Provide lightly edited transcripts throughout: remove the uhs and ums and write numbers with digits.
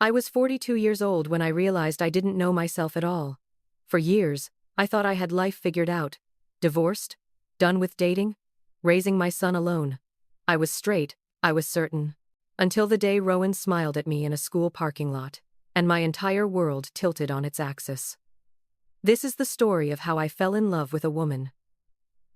I was 42 years old when I realized I didn't know myself at all. For years, I thought I had life figured out. Divorced, done with dating, raising my son alone. I was straight, I was certain. Until the day Rowan smiled at me in a school parking lot, and my entire world tilted on its axis. This is the story of how I fell in love with a woman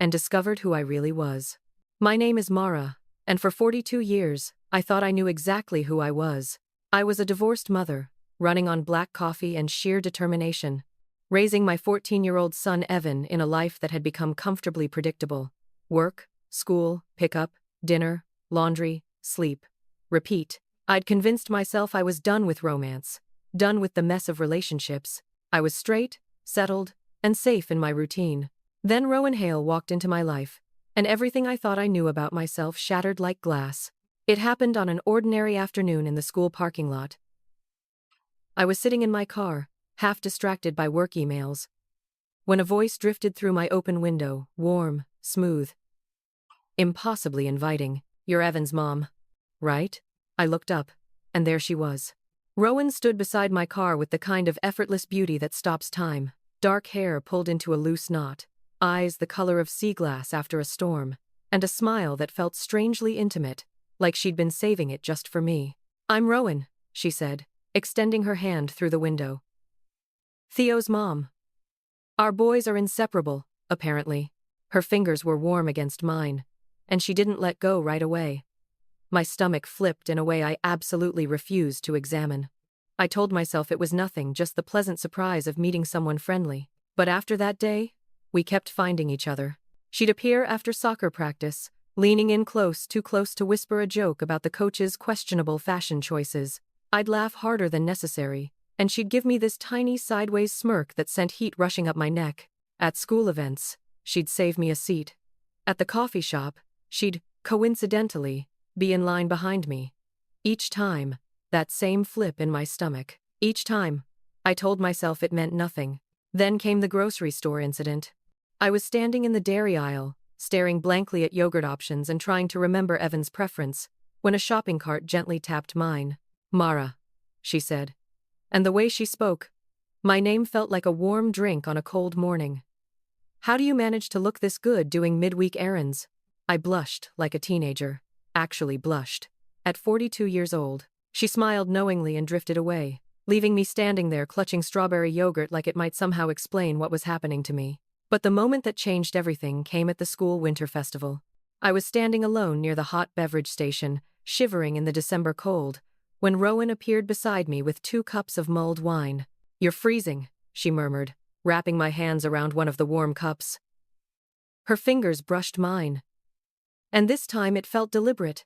and discovered who I really was. My name is Mara, and for 42 years, I thought I knew exactly who I was. I was a divorced mother, running on black coffee and sheer determination, raising my 14-year-old son Evan in a life that had become comfortably predictable. Work, school, pickup, dinner, laundry, sleep. Repeat. I'd convinced myself I was done with romance, done with the mess of relationships. I was straight, settled, and safe in my routine. Then Rowan Hale walked into my life, and everything I thought I knew about myself shattered like glass. It happened on an ordinary afternoon in the school parking lot. I was sitting in my car, half distracted by work emails, when a voice drifted through my open window, warm, smooth, impossibly inviting. "You're Evan's mom, right?" I looked up, and there she was. Rowan stood beside my car with the kind of effortless beauty that stops time. Dark hair pulled into a loose knot, eyes the color of sea glass after a storm, and a smile that felt strangely intimate, like she'd been saving it just for me. "I'm Rowan," she said, extending her hand through the window. "Theo's mom. Our boys are inseparable, apparently." Her fingers were warm against mine, and she didn't let go right away. My stomach flipped in a way I absolutely refused to examine. I told myself it was nothing, just the pleasant surprise of meeting someone friendly. But after that day, we kept finding each other. She'd appear after soccer practice, leaning in close, too close to whisper a joke about the coach's questionable fashion choices. I'd laugh harder than necessary, and she'd give me this tiny sideways smirk that sent heat rushing up my neck. At school events, she'd save me a seat. At the coffee shop, she'd, coincidentally, be in line behind me. Each time, that same flip in my stomach. Each time, I told myself it meant nothing. Then came the grocery store incident. I was standing in the dairy aisle, staring blankly at yogurt options and trying to remember Evan's preference, when a shopping cart gently tapped mine. "Mara," she said. And the way she spoke, my name felt like a warm drink on a cold morning. "How do you manage to look this good doing midweek errands?" I blushed like a teenager. Actually blushed. At 42 years old. She smiled knowingly and drifted away, leaving me standing there clutching strawberry yogurt like it might somehow explain what was happening to me. But the moment that changed everything came at the school winter festival. I was standing alone near the hot beverage station, shivering in the December cold, when Rowan appeared beside me with 2 cups of mulled wine. "You're freezing," she murmured, wrapping my hands around one of the warm cups. Her fingers brushed mine. And this time it felt deliberate.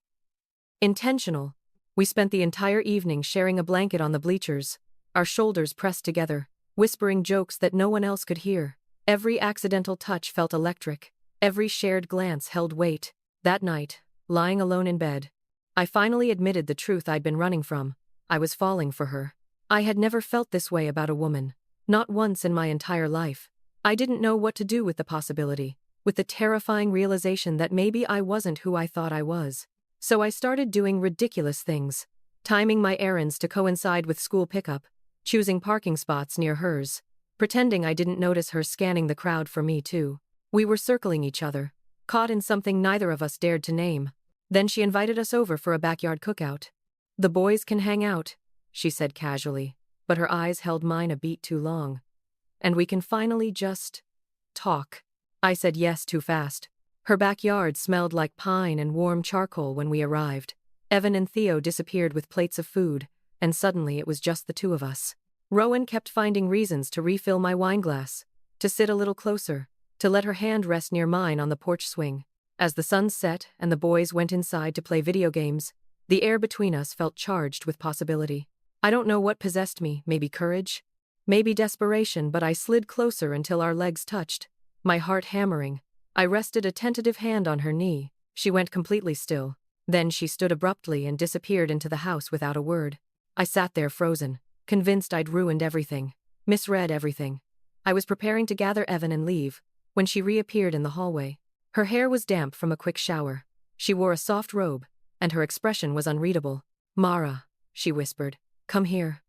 Intentional. We spent the entire evening sharing a blanket on the bleachers, our shoulders pressed together, whispering jokes that no one else could hear. Every accidental touch felt electric. Every shared glance held weight. That night, lying alone in bed, I finally admitted the truth I'd been running from. I was falling for her. I had never felt this way about a woman. Not once in my entire life. I didn't know what to do with the possibility, with the terrifying realization that maybe I wasn't who I thought I was. So I started doing ridiculous things, timing my errands to coincide with school pickup, choosing parking spots near hers, pretending I didn't notice her scanning the crowd for me too. We were circling each other, caught in something neither of us dared to name. Then she invited us over for a backyard cookout. "The boys can hang out," she said casually, but her eyes held mine a beat too long. "And we can finally just talk." I said yes too fast. Her backyard smelled like pine and warm charcoal when we arrived. Evan and Theo disappeared with plates of food, and suddenly it was just the 2 of us. Rowan kept finding reasons to refill my wineglass, to sit a little closer, to let her hand rest near mine on the porch swing. As the sun set and the boys went inside to play video games, the air between us felt charged with possibility. I don't know what possessed me, maybe courage, maybe desperation, but I slid closer until our legs touched, my heart hammering. I rested a tentative hand on her knee. She went completely still. Then she stood abruptly and disappeared into the house without a word. I sat there frozen, convinced I'd ruined everything, misread everything. I was preparing to gather Evan and leave, when she reappeared in the hallway. Her hair was damp from a quick shower. She wore a soft robe, and her expression was unreadable. "Mara," she whispered. Come here.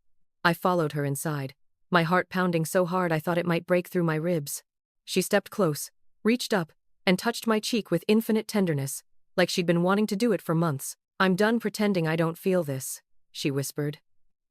I followed her inside, my heart pounding so hard I thought it might break through my ribs. She stepped close, reached up, and touched my cheek with infinite tenderness, like she'd been wanting to do it for months. I'm done pretending I don't feel this, she whispered.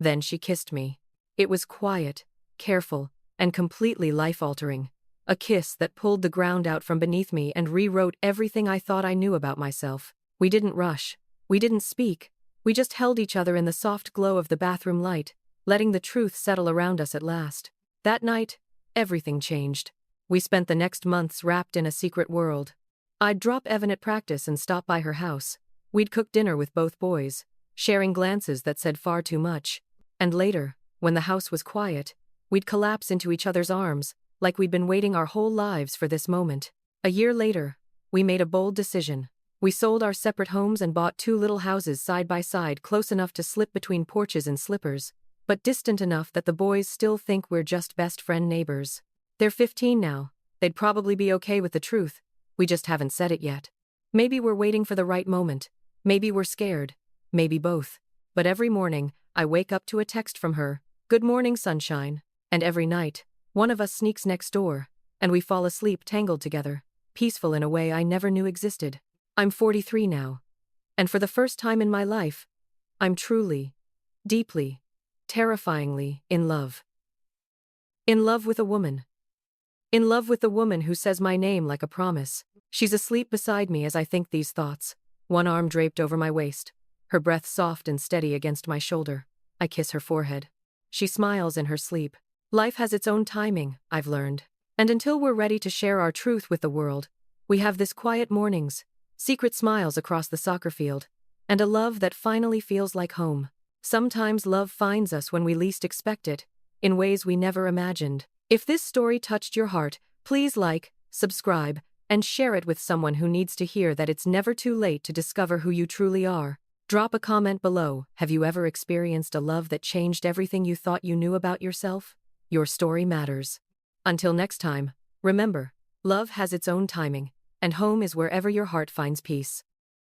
Then she kissed me. It was quiet, careful, and completely life-altering. A kiss that pulled the ground out from beneath me and rewrote everything I thought I knew about myself. We didn't rush. We didn't speak. We just held each other in the soft glow of the bathroom light, letting the truth settle around us at last. That night, everything changed. We spent the next months wrapped in a secret world. I'd drop Evan at practice and stop by her house. We'd cook dinner with both boys, sharing glances that said far too much. And later, when the house was quiet, we'd collapse into each other's arms, like we'd been waiting our whole lives for this moment. A year later, we made a bold decision. We sold our separate homes and bought 2 little houses side by side, close enough to slip between porches and slippers, but distant enough that the boys still think we're just best friend neighbors. They're 15 now. They'd probably be okay with the truth. We just haven't said it yet. Maybe we're waiting for the right moment. Maybe we're scared. Maybe both. But every morning, I wake up to a text from her. Good morning, sunshine. And every night, one of us sneaks next door, and we fall asleep tangled together, peaceful in a way I never knew existed. I'm 43 now. And for the first time in my life, I'm truly, deeply, terrifyingly in love. In love with a woman. In love with the woman who says my name like a promise. She's asleep beside me as I think these thoughts, one arm draped over my waist, her breath soft and steady against my shoulder. I kiss her forehead. She smiles in her sleep. Life has its own timing, I've learned. And until we're ready to share our truth with the world, we have this quiet mornings, secret smiles across the soccer field, and a love that finally feels like home. Sometimes love finds us when we least expect it, in ways we never imagined. If this story touched your heart, please like, subscribe, and share it with someone who needs to hear that it's never too late to discover who you truly are. Drop a comment below. Have you ever experienced a love that changed everything you thought you knew about yourself? Your story matters. Until next time, remember, love has its own timing, and home is wherever your heart finds peace.